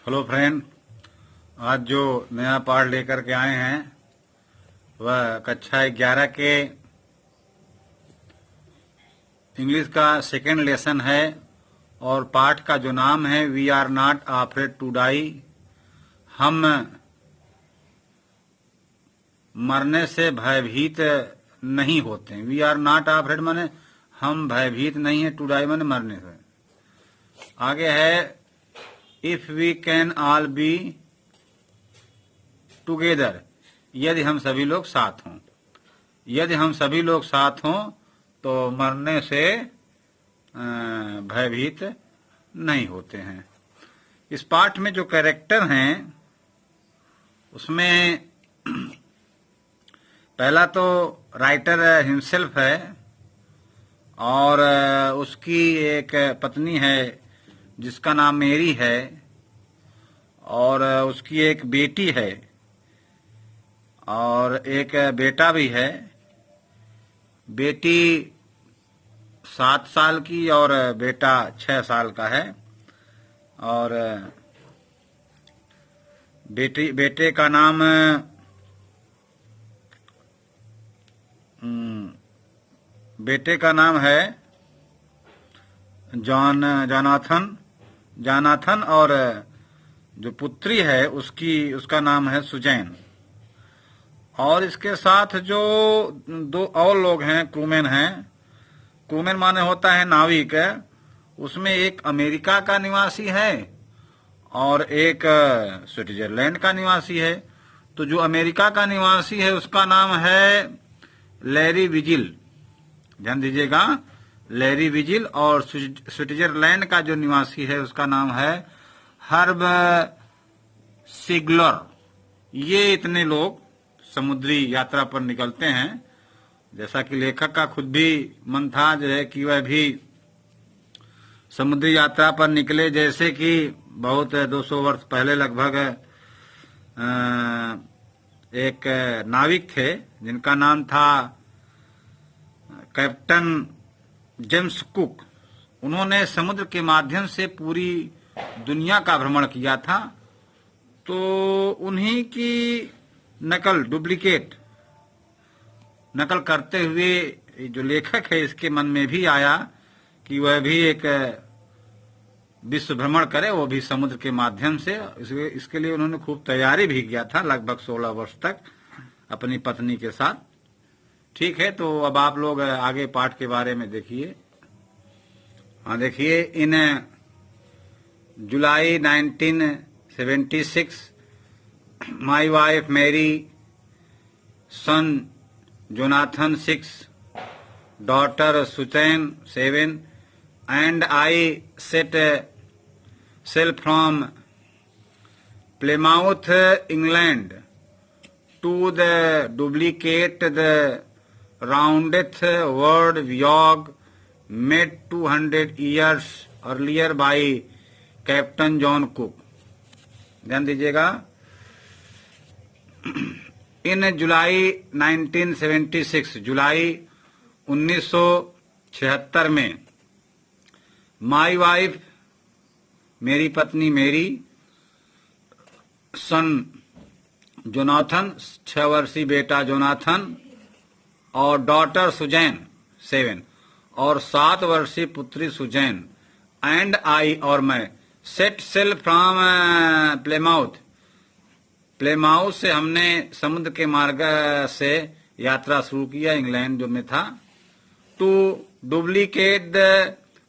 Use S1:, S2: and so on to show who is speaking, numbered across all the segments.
S1: Hello friend, आज जो नया पाठ लेकर के आए हैं वह कक्षा 11 के इंग्लिश का सेकेंड लेसन है और पाठ का जो नाम है we are not afraid to die. हम मरने से भयभीत नहीं होते। वी आर नॉट अफ्रेड माने हम भयभीत नहीं है, टू डाई माने मरने से। आगे है if we can all be together, यदि हम सभी लोग साथ हों। यदि हम सभी लोग साथ हों तो मरने से भयभीत नहीं होते हैं। इस पाठ में जो कैरेक्टर हैं उसमें पहला तो राइटर हिमसेल्फ है और उसकी एक पत्नी है जिसका नाम मेरी है और उसकी एक बेटी है और एक बेटा भी है। बेटी 7 साल की और बेटा 6 साल का है और बेटे का नाम है जॉनाथन और जो पुत्री है उसका नाम है सुजैन। और इसके साथ जो 2 और लोग हैं, क्रूमेन हैं। क्रूमेन माने होता है नाविक। उसमें एक अमेरिका का निवासी है और एक स्विट्जरलैंड का निवासी है। तो जो अमेरिका का निवासी है उसका नाम है लैरी विजिल, ध्यान दीजिएगा, लैरी विजिल। और स्विट्जरलैंड का जो निवासी है उसका नाम है हर्ब सिग्लर। ये इतने लोग समुद्री यात्रा पर निकलते हैं। जैसा कि लेखक का खुद भी मन था जो है कि वह भी समुद्री यात्रा पर निकले, जैसे कि बहुत 200 वर्ष पहले लगभग एक नाविक थे जिनका नाम था कैप्टन जेम्स कुक। उन्होंने समुद्र के माध्यम से पूरी दुनिया का भ्रमण किया था। तो उन्हीं की डुप्लीकेट नकल करते हुए जो लेखक है इसके मन में भी आया कि वह भी एक विश्व भ्रमण करे, वो भी समुद्र के माध्यम से। इसके लिए उन्होंने खूब तैयारी भी किया था, लगभग 16 वर्ष तक अपनी पत्नी के साथ। ठीक है, तो अब आप लोग आगे पाठ के बारे में देखिए। हाँ देखिए, in July 1976 my wife Mary, son Jonathan 6, daughter Suzanne 7, and I set sail from Plymouth, England to the duplicate the roundeth world voyage made 200 years earlier by Captain John Cook। ध्यान दीजिएगा, इन जुलाई 1976, जुलाई 1976 में my wife, मेरी पत्नी मेरी, सन Jonathan 6 वर्षीय बेटा Jonathan और daughter Suzanne 7 और 7 वर्षीय पुत्री सुजैन, एंड आई और मैं, सेट सेल फ्रॉम प्लेमाउथ से हमने समुद्र के मार्ग से यात्रा शुरू किया, इंग्लैंड जो में था। टू डुप्लीकेट द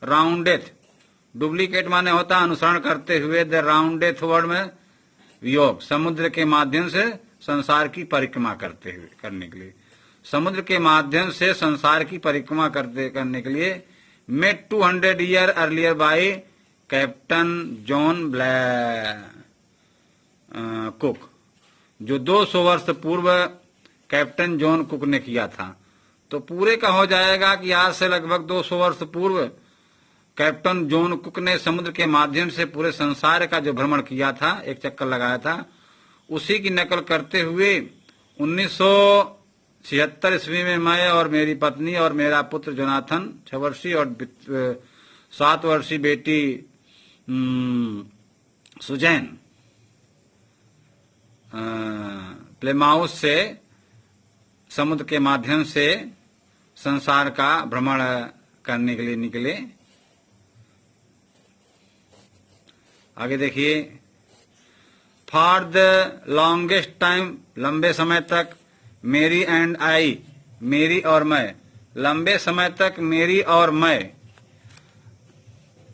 S1: राउंडेथ, डुप्लीकेट माने होता अनुसरण करते हुए, द राउंडेथ वर्ड में वियोग, समुद्र के माध्यम से संसार की परिक्रमा करने के लिए, समुद्र के माध्यम से संसार की परिक्रमा करने के लिए, made 200 year earlier bye captain John cook, जो 200 वर्ष पूर्व कैप्टन जॉन कुक ने किया था। तो पूरे का हो जाएगा कि आज से लगभग 200 वर्ष पूर्व कैप्टन जॉन कुक ने समुद्र के माध्यम से पूरे संसार का जो भ्रमण किया था, एक चक्कर लगाया था, उसी की नकल करते हुए 1976 ईस्वी में मैं और मेरी पत्नी और मेरा पुत्र जोनाथन 6 वर्षीय और 7 वर्षीय बेटी सुजैन प्लेमाउस से समुद्र के माध्यम से संसार का भ्रमण करने के लिए निकले। आगे देखिए, फॉर द लॉन्गेस्ट टाइम, लंबे समय तक, मेरी एंड आई, मेरी और मैं, लंबे समय तक मेरी और मैं,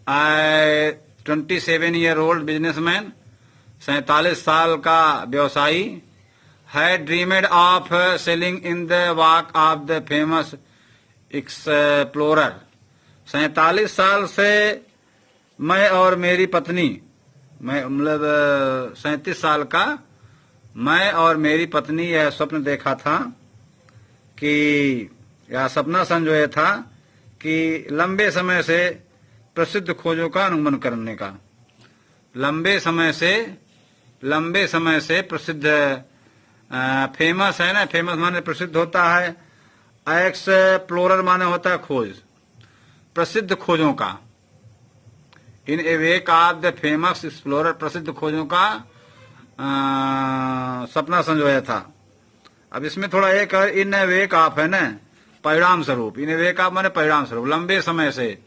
S1: आई 27-year-old बिजनेसमैन, 47 साल का व्यवसायी, had dreamed of sailing in the wake of the famous explorer। 47 साल से मैं और मेरी पत्नी, मैं मतलब 37 साल का मैं और मेरी पत्नी यह स्वप्न देखा था कि, या सपना संजोया था कि लंबे समय से प्रसिद्ध खोजों का अनुगमन करने का। लंबे समय से प्रसिद्ध, फेमस है ना, फेमस माने प्रसिद्ध होता है, एक्सप्लोरर माने होता है खोज, प्रसिद्ध खोजों का। In a wake of the famous explorer, प्रसिद्ध खोजों का सपना संजोया था। अब इसमें थोड़ा एक इन ए वेक ऑफ है ना, परिणाम स्वरूप, इन ए वेक ऑफ माने परिणाम स्वरूप, लंबे समय से।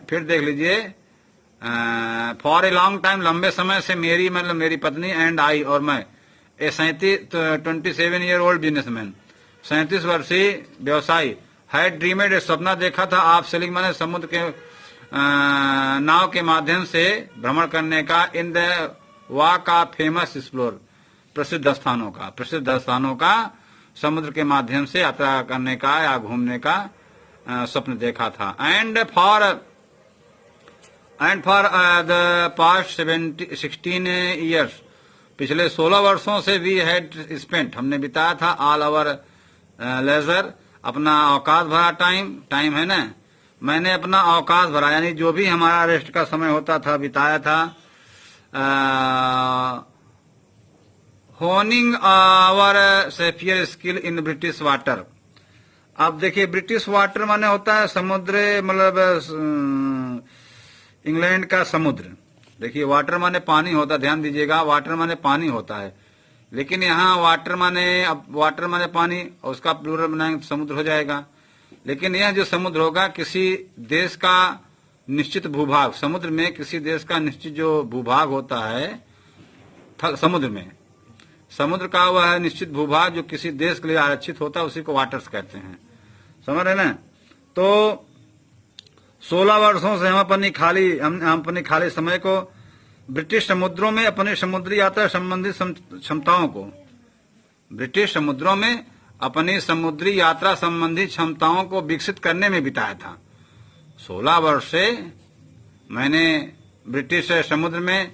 S1: फिर देख लीजिए, फॉर ए लॉन्ग टाइम, लंबे समय से, मेरी मतलब मेरी पत्नी, एंड आई और मैं, ए 27-year-old बिजनेसमैन, 37 वर्षीय व्यवसायी, हैड ड्रीमेड, सपना देखा था, आप सेलिंग माने समुद्र के नाव के माध्यम से भ्रमण करने का, in the walk of famous explore, प्रसिद्ध स्थानों का समुद्र के माध्यम से यात्रा करने का या घूमने का स्वप्न देखा था। And for the past 16 years, पिछले 16 वर्षों से वी हैड स्पेंट, हमने बिताया था, ऑल आवर लेजर, अपना अवकाश भरा टाइम है ना, मैंने अपना अवकाश भरा, यानी जो भी हमारा रेस्ट का समय होता था बिताया था, honing our seafaring skill in British water. अब देखिए, ब्रिटिश वाटर माने होता है समुद्र, मतलब इंग्लैंड का समुद्र। देखिए, वाटर माने पानी होता, ध्यान दीजिएगा, वाटर माने पानी होता है, लेकिन यहाँ वाटर माने पानी, और उसका प्लूरल बनाएंगे तो समुद्र हो जाएगा। लेकिन यह जो समुद्र होगा, किसी देश का निश्चित भूभाग, समुद्र में किसी देश का निश्चित जो भूभाग होता है समुद्र का वह निश्चित भूभाग जो किसी देश के लिए आरक्षित होता है, उसी को वाटर्स कहते हैं, समझ रहे ना। तो 16 वर्षों से हम अपनी खाली समय को ब्रिटिश समुद्रों में अपनी समुद्री यात्रा संबंधी क्षमताओं को, ब्रिटिश समुद्रों में अपनी समुद्री यात्रा संबंधी क्षमताओं को विकसित करने में बिताया था। 16 वर्ष से मैंने ब्रिटिश समुद्र में,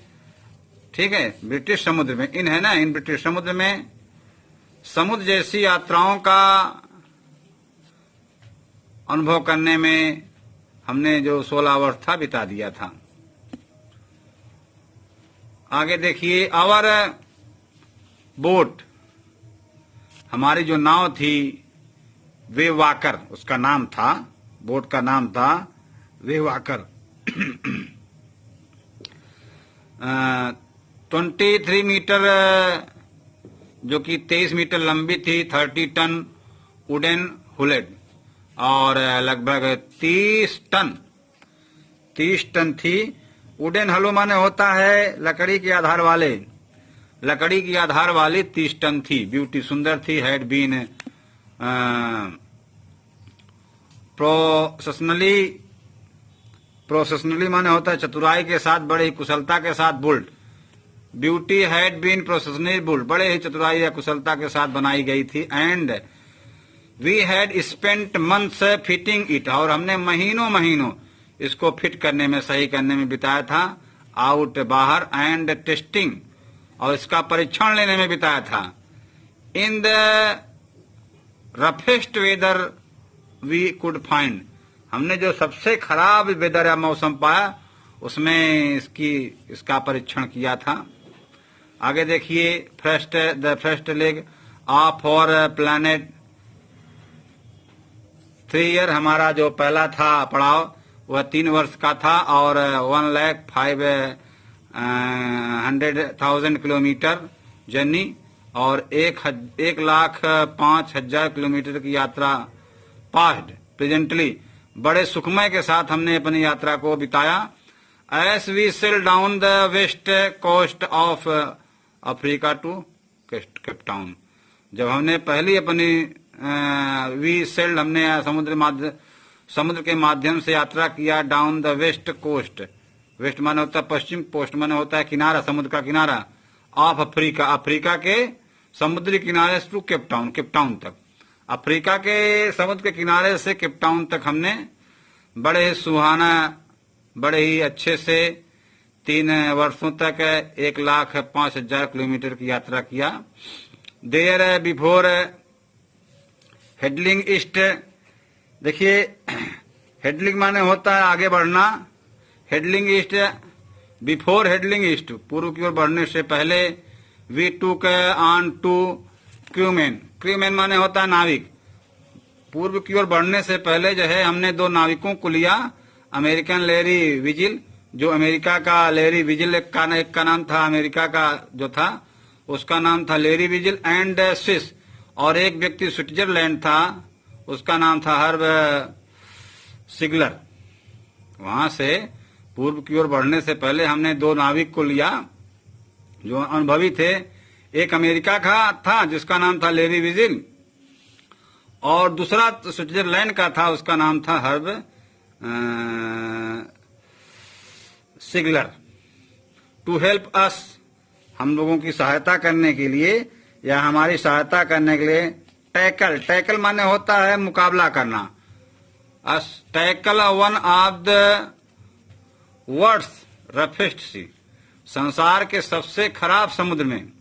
S1: ठीक है, ब्रिटिश समुद्र में, इन ब्रिटिश समुद्र में समुद्र जैसी यात्राओं का अनुभव करने में हमने जो 16 वर्ष था बिता दिया था। आगे देखिए, आवर बोट, हमारी जो नाव थी, वे वाकर, उसका नाम था, बोट का नाम था वे वाकर। 23 मीटर, जो कि 23 मीटर लंबी थी, 30 टन वुडन हुलेड, और लगभग 30 टन थी। वुडन हलो माने होता है लकड़ी के आधार वाली 30 टन थी। ब्यूटी, सुंदर थी, हैड बीन प्रोफेशनली माने होता है चतुराई के साथ, बड़े ही कुशलता के साथ, built. Beauty had been professionally built, बड़े ही चतुराई या कुशलता के साथ बनाई गई थी। And we had spent months fitting it, और हमने महीनों इसको फिट करने में, सही करने में बिताया था, आउट, बाहर, एंड टेस्टिंग, और इसका परीक्षण लेने में बिताया था। In the roughest weather we could find, हमने जो सबसे खराब वेदर या मौसम पाया उसमें इसका परीक्षण किया था। आगे देखिए, द फर्स्ट लेग ऑफ और प्लैनेट 3 ईयर, हमारा जो पहला था पड़ाव वह 3 वर्ष का था, और 1,05,100,000 किलोमीटर जर्नी और 1,05,000 किलोमीटर की यात्रा पास्ड प्रेजेंटली बड़े सुखमय के साथ हमने अपनी यात्रा को बिताया। As we sail down the west coast of Africa to Cape Town. जब हमने पहली अपनी वी सेल्ड हमने समुद्र के माध्यम से यात्रा किया down the west coast. West माने होता है पश्चिम, कोस्ट माने होता है किनारा, समुद्र का किनारा, ऑफ अफ्रीका, अफ्रीका के समुद्री किनारे टू केप टाउन तक। अफ्रीका के समुद्र के किनारे से केप टाउन तक हमने बड़े ही सुहाना, बड़े ही अच्छे से 3 वर्षों तक 1,05,000 किलोमीटर की यात्रा किया। देयर बिफोर हेडलिंग ईस्ट, देखिए हेडलिंग माने होता है आगे बढ़ना, हेडलिंग ईस्ट, बिफोर हेडलिंग ईस्ट पूर्व की ओर बढ़ने से पहले, वी टूक ऑन टू क्रूमैन, क्रूमैन माने होता है नाविक। पूर्व की ओर बढ़ने से पहले जो है हमने 2 नाविकों को लिया, अमेरिकन लेरी विजिल, जो अमेरिका का लेरी विजिल एक का नाम था, अमेरिका का जो था उसका नाम था लेरी विजिल, एंड स्विस, और एक व्यक्ति स्विट्जरलैंड था उसका नाम था हर्ब सिगलर। वहां से पूर्व की ओर बढ़ने से पहले हमने 2 नाविक को लिया जो अनुभवी थे। एक अमेरिका का था जिसका नाम था लेरी विजिल और दूसरा स्विट्जरलैंड का था, उसका नाम था हर्ब सिगलर। टू हेल्प अस, हम लोगों की सहायता करने के लिए या हमारी सहायता करने के लिए, टैकल, टैकल माने होता है मुकाबला करना। Us tackle one of the world's roughest sea, संसार के सबसे खराब समुद्र में,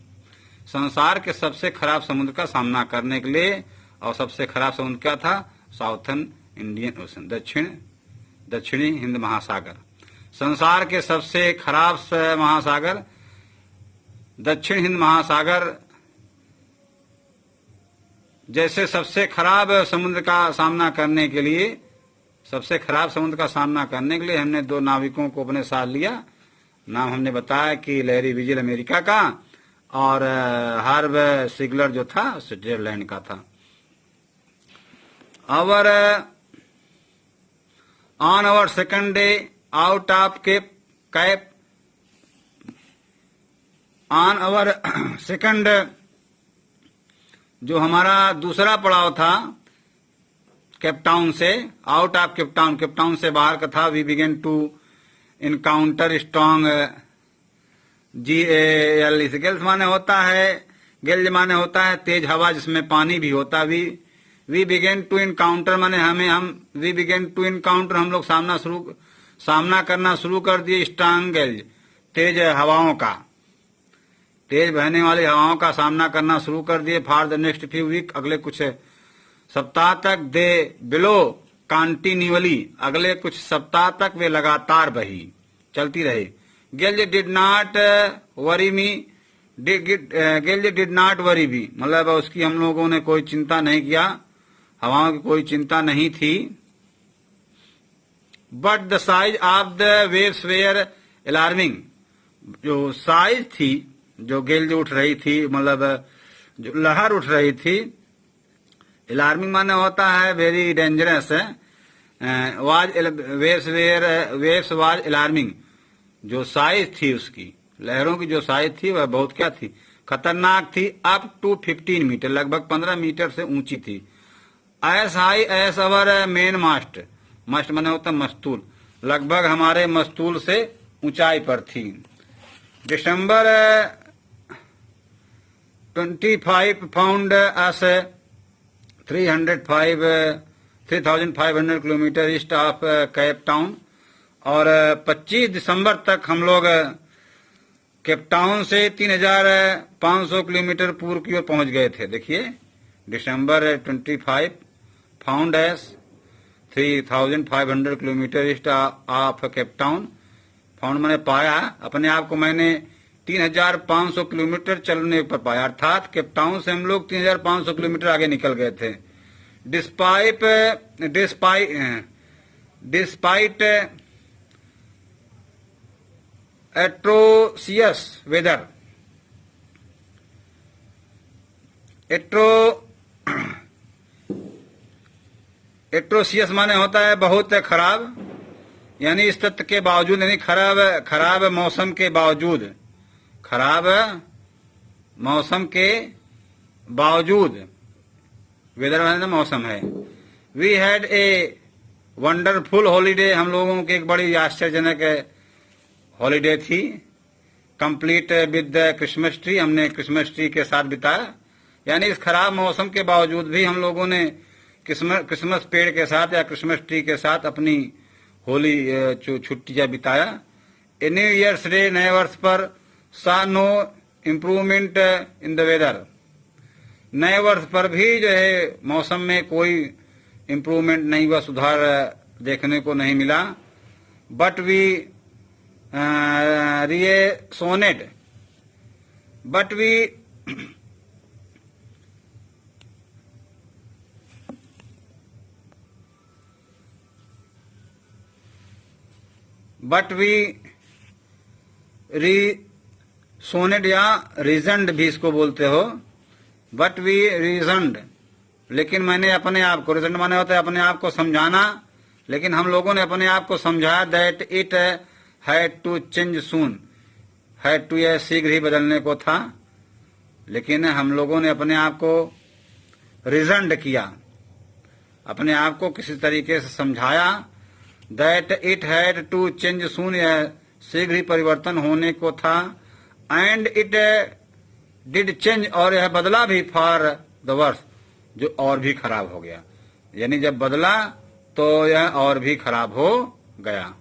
S1: संसार के सबसे खराब समुद्र का सामना करने के लिए, और सबसे खराब समुद्र क्या था? साउथर्न इंडियन ओशन, दक्षिणी हिंद महासागर। संसार के सबसे खराब महासागर दक्षिण हिंद महासागर जैसे सबसे खराब समुद्र का सामना करने के लिए, सबसे खराब समुद्र का सामना करने के लिए हमने 2 नाविकों को अपने साथ लिया। नाम हमने बताया कि लेरी विजिल अमेरिका का और हर्ब सिगलर जो था स्विट्जरलैंड का था। On our second day out of Cape on our second, जो हमारा दूसरा पड़ाव था केप टाउन से, आउट ऑफ केप टाउन से बाहर का था। We begin to encounter strong GAL, gales माने होता है, गेल्ज माने होता है तेज हवा जिसमें पानी भी होता। वी बिगेन टू इनकाउंटर माने वी बिगेन टू इनकाउंटर, हम लोग सामना करना शुरू कर दिए स्ट्रॉन्ग गेल्ज, तेज हवाओं का, तेज बहने वाली हवाओं का सामना करना शुरू कर दिए। For the next few week, अगले कुछ सप्ताह तक, दे बिलो कॉन्टिन्यूअली, अगले कुछ सप्ताह तक वे लगातार बही, चलती रही। Gales did not worry me, gales did not worry me, मतलब उसकी हम लोगों ने कोई चिंता नहीं किया, हवाओं की कोई चिंता नहीं थी। But the size of the waves were alarming, जो साइज थी, जो गेल्ज उठ रही थी, मतलब जो लहर उठ रही थी, अलार्मिंग माने होता है very dangerous, waves was alarming, जो साइज थी उसकी, लहरों की जो साइज थी वह बहुत क्या थी? खतरनाक थी। अप टू 15 मीटर, लगभग 15 मीटर से ऊंची थी। As high as our main mast, mast माने होता मस्तूल, लगभग हमारे मस्तूल से ऊंचाई पर थी। दिसंबर 25 found us 3,500 kilometre east of Cape town, और 25 दिसंबर तक हम लोग केप टाउन से 3,500 किलोमीटर पूर्व की ओर पहुंच गए थे। देखिए दिसंबर 25 found S 3,500 kilometre east of Cape town, found मैंने पाया, अपने आप को मैंने 3,500 किलोमीटर चलने पर पाया, अर्थात केप टाउन से हम लोग 3,500 किलोमीटर आगे निकल गए थे। डिस्पाइट एट्रोसियस वेदर, एट्रोसियस माने होता है बहुत खराब, यानी इस तथ्य के बावजूद, यानी खराब मौसम के बावजूद, खराब मौसम के बावजूद, वेदर माने मौसम है। We had a wonderful holiday, हम लोगों की एक बड़ी आश्चर्यजनक हॉलीडे थी। कंप्लीट विद क्रिसमस ट्री, हमने क्रिसमस ट्री के साथ बिताया, यानी इस खराब मौसम के बावजूद भी हम लोगों ने क्रिसमस पेड़ के साथ या क्रिसमस ट्री के साथ अपनी होली छुट्टियां बिताया। ए न्यू ईयर्स डे, नए वर्ष पर, so no improvement in the weather, नए वर्ष पर भी जो है मौसम में कोई इम्प्रूवमेंट नहीं हुआ, सुधार देखने को नहीं मिला। बट वी रिएसोनेड, बट वी रिसोनेड या रीजनड भी इसको बोलते हो। बट वी रीजनड, लेकिन मैंने अपने आप को, रीजन माने होता है अपने आप को समझाना, लेकिन हम लोगों ने अपने आप को समझाया that it had to change soon, had to यह शीघ्र ही बदलने को था, लेकिन हम लोगों ने अपने आप को रीजनड किया, अपने आप को किसी तरीके से समझाया that it had to change soon, यह शीघ्र ही परिवर्तन होने को था। एंड इट डिड चेंज, और यह बदला भी फॉर द वर्स, जो और भी खराब हो गया, यानी जब बदला तो यह और भी खराब हो गया।